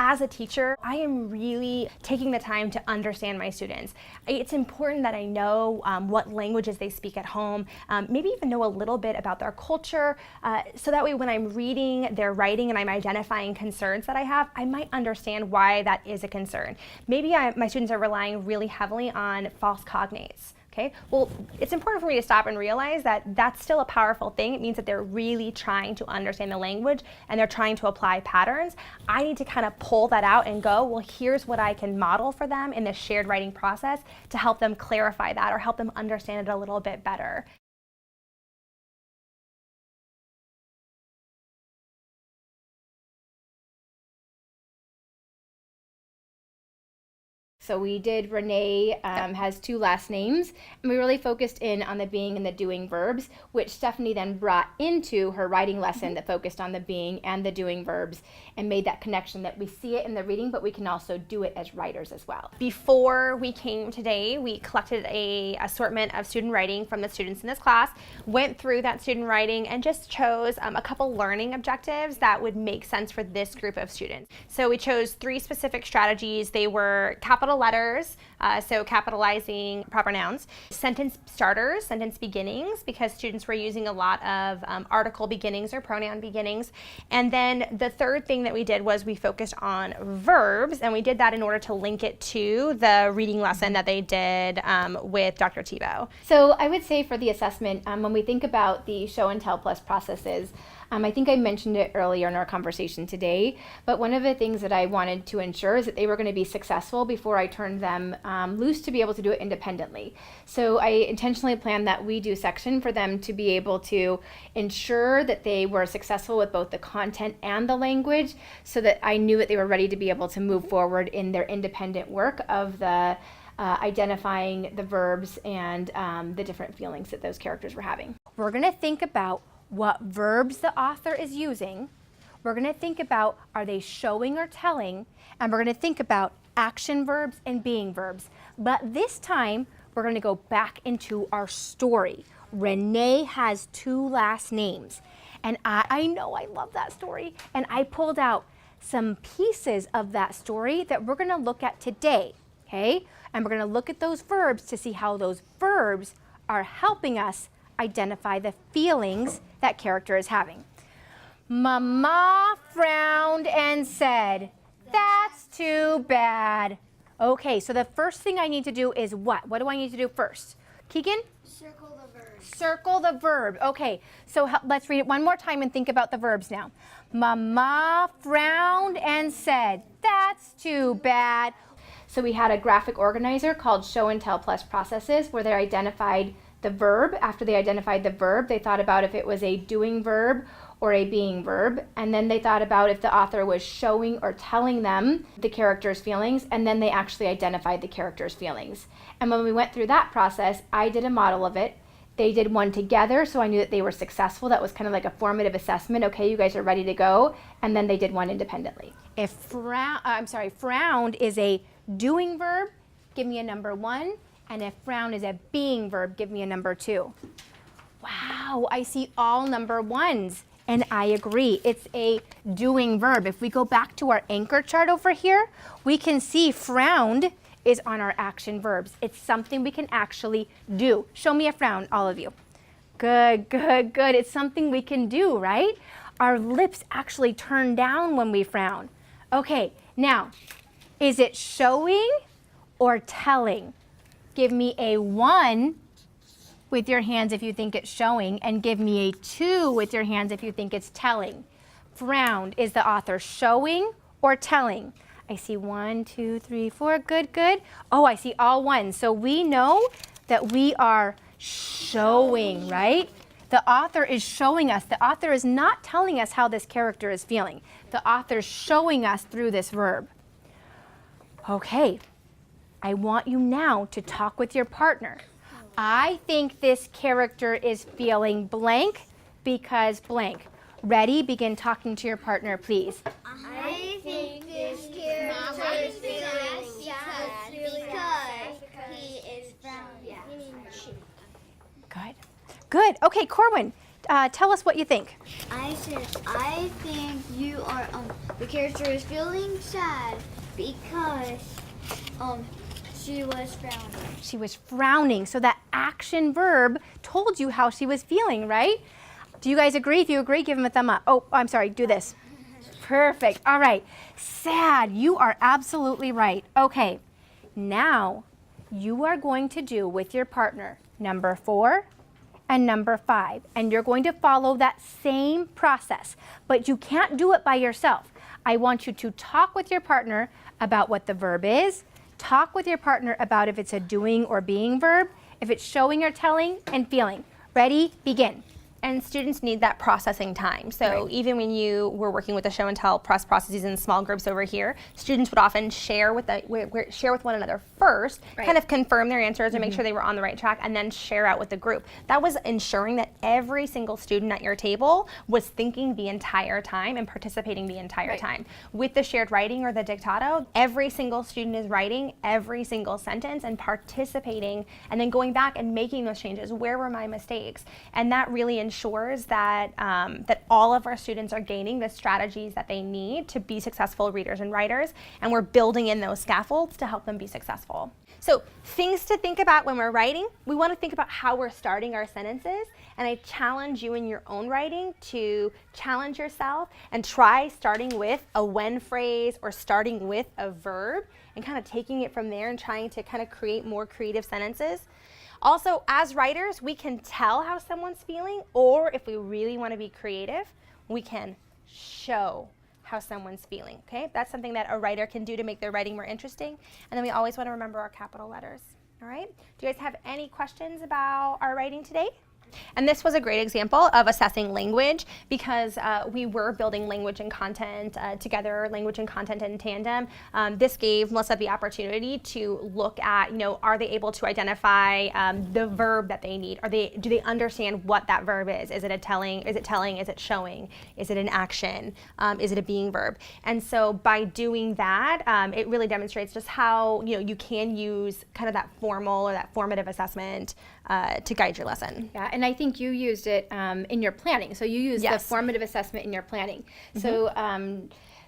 as a teacher, I am really taking the time to understand my students. It's important that I know what languages they speak at home, maybe even know a little bit about their culture, so that way when I'm reading their writing and I'm identifying concerns that I have, I might understand why that is a concern. Maybe my students are relying really heavily on false cognates. Okay, well, it's important for me to stop and realize that that's still a powerful thing. It means that they're really trying to understand the language and they're trying to apply patterns. I need to kind of pull that out and go, well, here's what I can model for them in the shared writing process to help them clarify that or help them understand it a little bit better. So we did, Renee has 2 last names, and we really focused in on the being and the doing verbs, which Stephanie then brought into her writing lesson that focused on the being and the doing verbs and made that connection that we see it in the reading, but we can also do it as writers as well. Before we came today, we collected an assortment of student writing from the students in this class, went through that student writing, and just chose a couple learning objectives that would make sense for this group of students. So we chose 3 specific strategies. They were capital letters, so capitalizing proper nouns, sentence starters, sentence beginnings, because students were using a lot of article beginnings or pronoun beginnings. And then the third thing that we did was we focused on verbs, and we did that in order to link it to the reading lesson that they did with Dr. Tebow. So I would say for the assessment, when we think about the show and tell plus processes, I think I mentioned it earlier in our conversation today, but one of the things that I wanted to ensure is that they were going to be successful before I turned them loose to be able to do it independently. So I intentionally planned that we do section for them to be able to ensure that they were successful with both the content and the language, so that I knew that they were ready to be able to move forward in their independent work of the identifying the verbs and the different feelings that those characters were having. We're going to think about what verbs the author is using. We're going to think about, are they showing or telling? And we're going to think about action verbs and being verbs. But this time, we're going to go back into our story. Renee has 2 last names. And I know I love that story. And I pulled out some pieces of that story that we're going to look at today. Okay? And we're going to look at those verbs to see how those verbs are helping us identify the feelings that character is having. Mama frowned and said, "That's too bad." Okay, so the first thing I need to do is what? What do I need to do first? Keegan? Circle the verb. Circle the verb. Okay, so let's read it one more time and think about the verbs now. Mama frowned and said, "That's too bad." So we had a graphic organizer called Show and Tell Plus Processes, where they identified the verb. After they identified the verb, they thought about if it was a doing verb or a being verb, and then they thought about if the author was showing or telling them the character's feelings, and then they actually identified the character's feelings. And when we went through that process, I did a model of it. They did one together, so I knew that they were successful. That was kind of like a formative assessment. Okay, you guys are ready to go. And then they did one independently. If frowned is a doing verb, give me a number 1. And if frown is a being verb, give me a number 2. Wow, I see all number 1s. And I agree, it's a doing verb. If we go back to our anchor chart over here, we can see frowned is on our action verbs. It's something we can actually do. Show me a frown, all of you. Good, good, good. It's something we can do, right? Our lips actually turn down when we frown. Okay, now, is it showing or telling? Give me a 1 with your hands if you think it's showing, and give me a 2 with your hands if you think it's telling. Frowned, is the author showing or telling? I see 1, 2, 3, 4, good, good. Oh, I see all 1s. So we know that we are showing, right? The author is showing us. The author is not telling us how this character is feeling. The author's showing us through this verb. Okay. I want you now to talk with your partner. I think this character is feeling blank because blank. Ready? Begin talking to your partner, please. I think this character is feeling sad because he is frowning. Good. Good. Okay, Corwin, tell us what you think. I think you are, the character is feeling sad because, she was frowning. She was frowning. So that action verb told you how she was feeling, right? Do you guys agree? If you agree, give them a thumb up. Oh, I'm sorry, do this. Perfect. All right. Sad. You are absolutely right. Okay. Now, you are going to do with your partner number 4 and number 5. And you're going to follow that same process. But you can't do it by yourself. I want you to talk with your partner about what the verb is. Talk with your partner about if it's a doing or being verb, if it's showing or telling, and feeling. Ready? Begin. And students need that processing time. So even when you were working with the show and tell processes in small groups over here, students would often share with one another first, kind of confirm their answers and make sure they were on the right track, and then share out with the group. That was ensuring that every single student at your table was thinking the entire time and participating the entire time. With the shared writing or the dictato, every single student is writing every single sentence and participating, and then going back and making those changes. Where were my mistakes? And that really ensures that that all of our students are gaining the strategies that they need to be successful readers and writers, and we're building in those scaffolds to help them be successful. So things to think about when we're writing, we want to think about how we're starting our sentences, and I challenge you in your own writing to challenge yourself and try starting with a when phrase or starting with a verb and kind of taking it from there and trying to kind of create more creative sentences. Also, as writers, we can tell how someone's feeling, or if we really want to be creative, we can show how someone's feeling, okay? That's something that a writer can do to make their writing more interesting. And then we always want to remember our capital letters, all right? Do you guys have any questions about our writing today? And this was a great example of assessing language because we were building language and content together, language and content in tandem. This gave Melissa the opportunity to look at, are they able to identify the verb that they need? Do they understand what that verb is? Is it a telling? Is it telling? Is it showing? Is it an action? Is it a being verb? And so by doing that, it really demonstrates just how you can use kind of that formal or that formative assessment to guide your lesson. Yeah, and I think you used it in your planning. So you used the formative assessment in your planning. So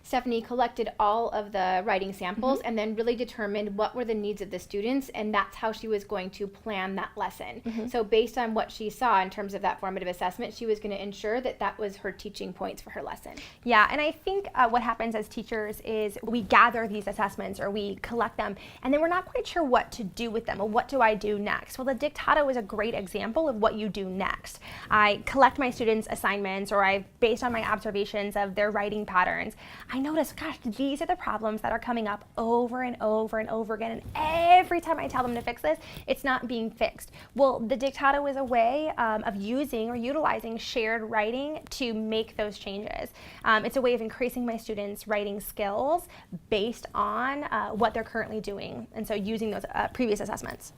Stephanie collected all of the writing samples and then really determined what were the needs of the students, and that's how she was going to plan that lesson. So based on what she saw in terms of that formative assessment, she was going to ensure that that was her teaching points for her lesson. Yeah, and I think what happens as teachers is we gather these assessments or we collect them, and then we're not quite sure what to do with them. Well, what do I do next? Well, the dictato is a great example of what you do next. I collect my students' assignments, or based on my observations of their writing patterns, I notice, gosh, these are the problems that are coming up over and over and over again, and every time I tell them to fix this, it's not being fixed. Well, the dictato is a way of using or utilizing shared writing to make those changes. It's a way of increasing my students' writing skills based on what they're currently doing, and so using those previous assessments.